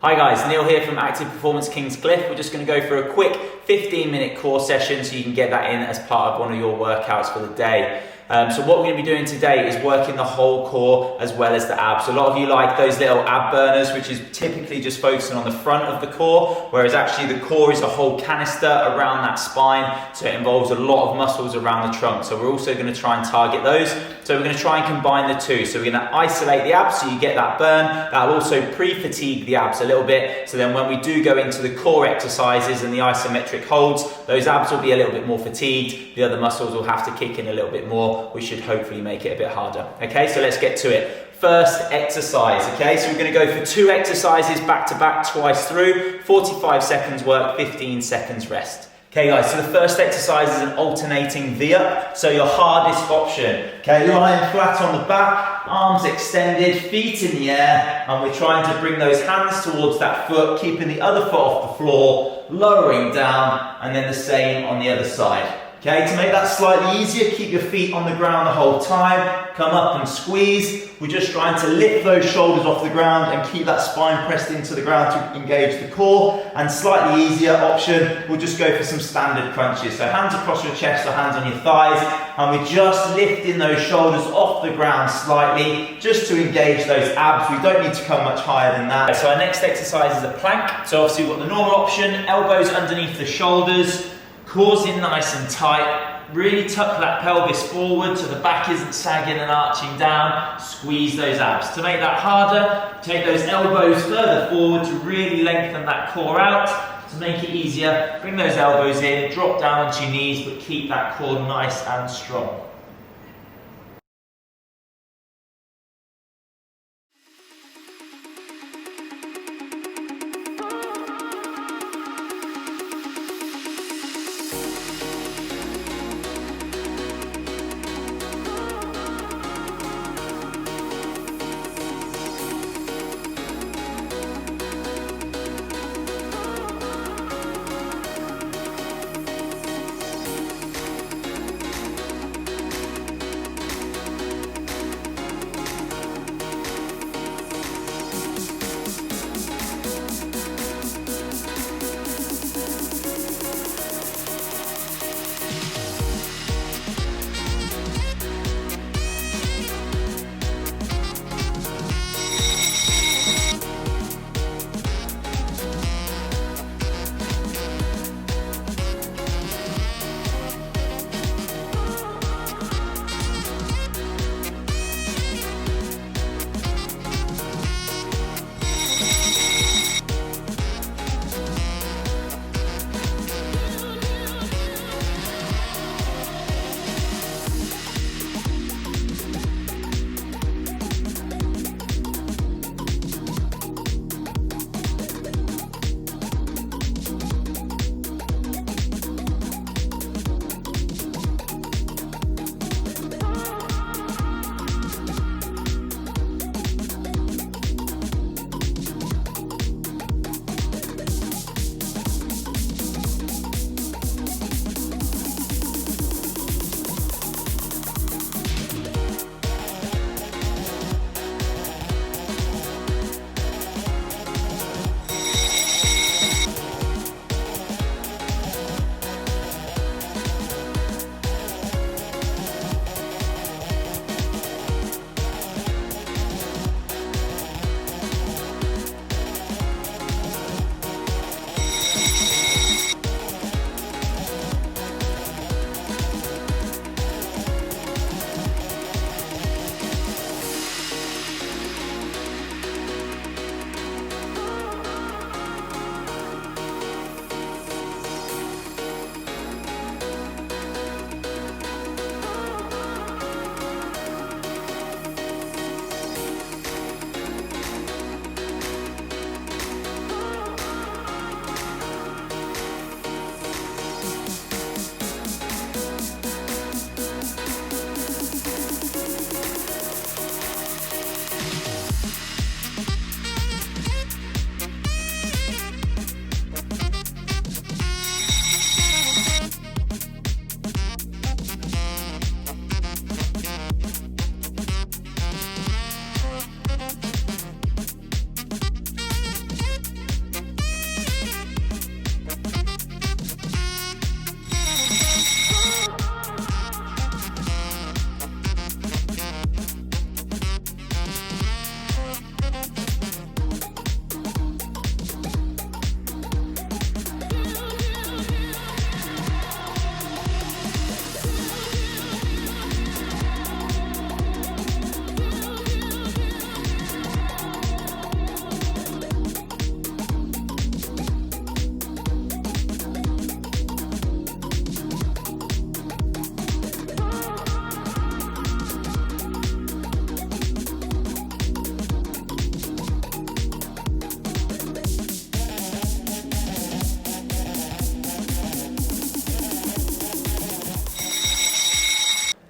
Hi guys, Neil here from Active Performance Kings Cliffe. We're just going to go for a quick 15-minute core session so you can get that in as part of one of your workouts for the day. So what we're going to be doing today is working the whole core as well as the abs. So a lot of you like those little ab burners, which is typically just focusing on the front of the core, whereas actually the core is a whole canister around that spine, so it involves a lot of muscles around the trunk. So we're also going to try and target those. So we're going to try and combine the two. So we're going to isolate the abs so you get that burn. That'll also pre-fatigue the abs a little bit. So then when we do go into the core exercises and the isometric holds, those abs will be a little bit more fatigued. The other muscles will have to kick in a little bit more, which should hopefully make it a bit harder. Okay, so let's get to it. First exercise, okay? So we're going to go for 2 exercises back to back, twice through. 45 seconds work, 15 seconds rest. Okay guys, so the first exercise is an alternating V-up, so your hardest option. Okay, lying flat on the back, arms extended, feet in the air, and we're trying to bring those hands towards that foot, keeping the other foot off the floor, lowering down, and then the same on the other side. Okay, to make that slightly easier, keep your feet on the ground the whole time, come up and squeeze. We're just trying to lift those shoulders off the ground and keep that spine pressed into the ground to engage the core. And slightly easier option, we'll just go for some standard crunches. So hands across your chest or hands on your thighs, and we're just lifting those shoulders off the ground slightly, just to engage those abs. We don't need to come much higher than that. So our next exercise is a plank. So obviously we've got the normal option, elbows underneath the shoulders, core's in nice and tight, really tuck that pelvis forward so the back isn't sagging and arching down, squeeze those abs. To make that harder, take those elbows further forward to really lengthen that core out. To make it easier, bring those elbows in, drop down onto your knees, but keep that core nice and strong.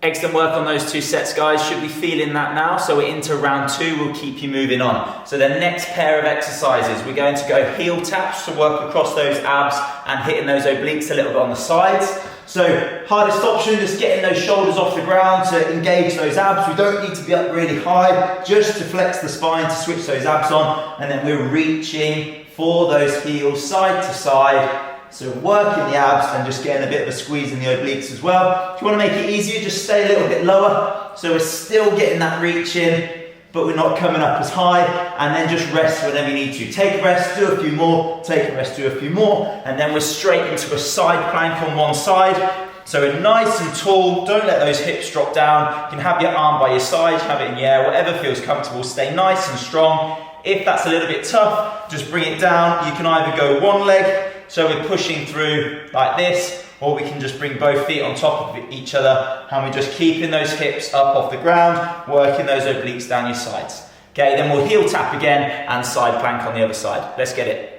Excellent work on those 2 sets, guys. Should be feeling that now. So we're into round 2. We'll keep you moving on. So the next pair of exercises, we're going to go heel taps to work across those abs and hitting those obliques a little bit on the sides. So hardest option, just getting those shoulders off the ground to engage those abs. We don't need to be up really high, just to flex the spine to switch those abs on. And then we're reaching for those heels side to side. So working the abs and just getting a bit of a squeeze in the obliques as well. If you want to make it easier, just stay a little bit lower. So we're still getting that reach in, but we're not coming up as high. And then just rest whenever you need to. Take a rest, do a few more, take a rest, do a few more. And then we're straight into a side plank on one side. So we're nice and tall, don't let those hips drop down. You can have your arm by your side, have it in the air, whatever feels comfortable. Stay nice and strong. If that's a little bit tough, just bring it down. You can either go one leg, so we're pushing through like this, or we can just bring both feet on top of each other and we're just keeping those hips up off the ground, working those obliques down your sides. Okay, then we'll heel tap again and side plank on the other side. Let's get it.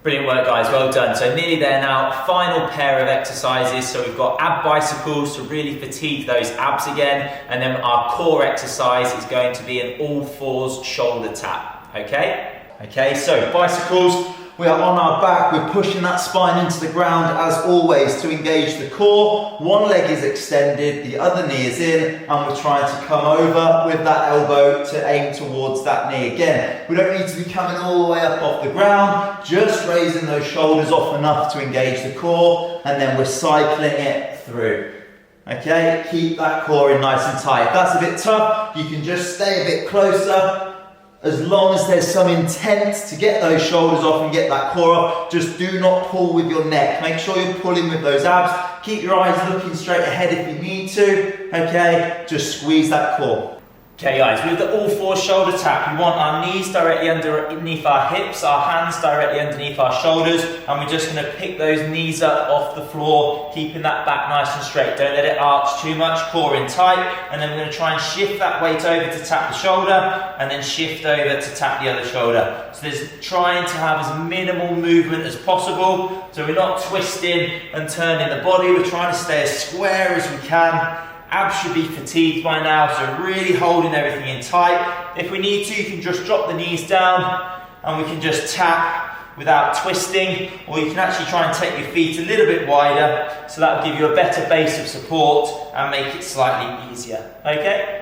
Brilliant work, guys, well done. So nearly there now, final pair of exercises. So we've got ab bicycles to really fatigue those abs again, and then our core exercise is going to be an all fours shoulder tap, okay? Okay, so bicycles, we are on our back, we're pushing that spine into the ground as always to engage the core. One leg is extended, the other knee is in, and we're trying to come over with that elbow to aim towards that knee again. We don't need to be coming all the way up off the ground, just raising those shoulders off enough to engage the core, and then we're cycling it through. Okay, keep that core in nice and tight. If that's a bit tough, you can just stay a bit closer. As long as there's some intent to get those shoulders off and get that core off, just do not pull with your neck. Make sure you're pulling with those abs. Keep your eyes looking straight ahead if you need to. Okay, just squeeze that core. Okay guys, with the all four shoulder tap, we want our knees directly underneath our hips, our hands directly underneath our shoulders, and we're just going to pick those knees up off the floor, keeping that back nice and straight. Don't let it arch too much, core in tight, and then we're going to try and shift that weight over to tap the shoulder, and then shift over to tap the other shoulder. So there's trying to have as minimal movement as possible, so we're not twisting and turning the body, we're trying to stay as square as we can. Abs should be fatigued by now, so really holding everything in tight. If we need to, you can just drop the knees down and we can just tap without twisting, or you can actually try and take your feet a little bit wider, so that will give you a better base of support and make it slightly easier. Okay?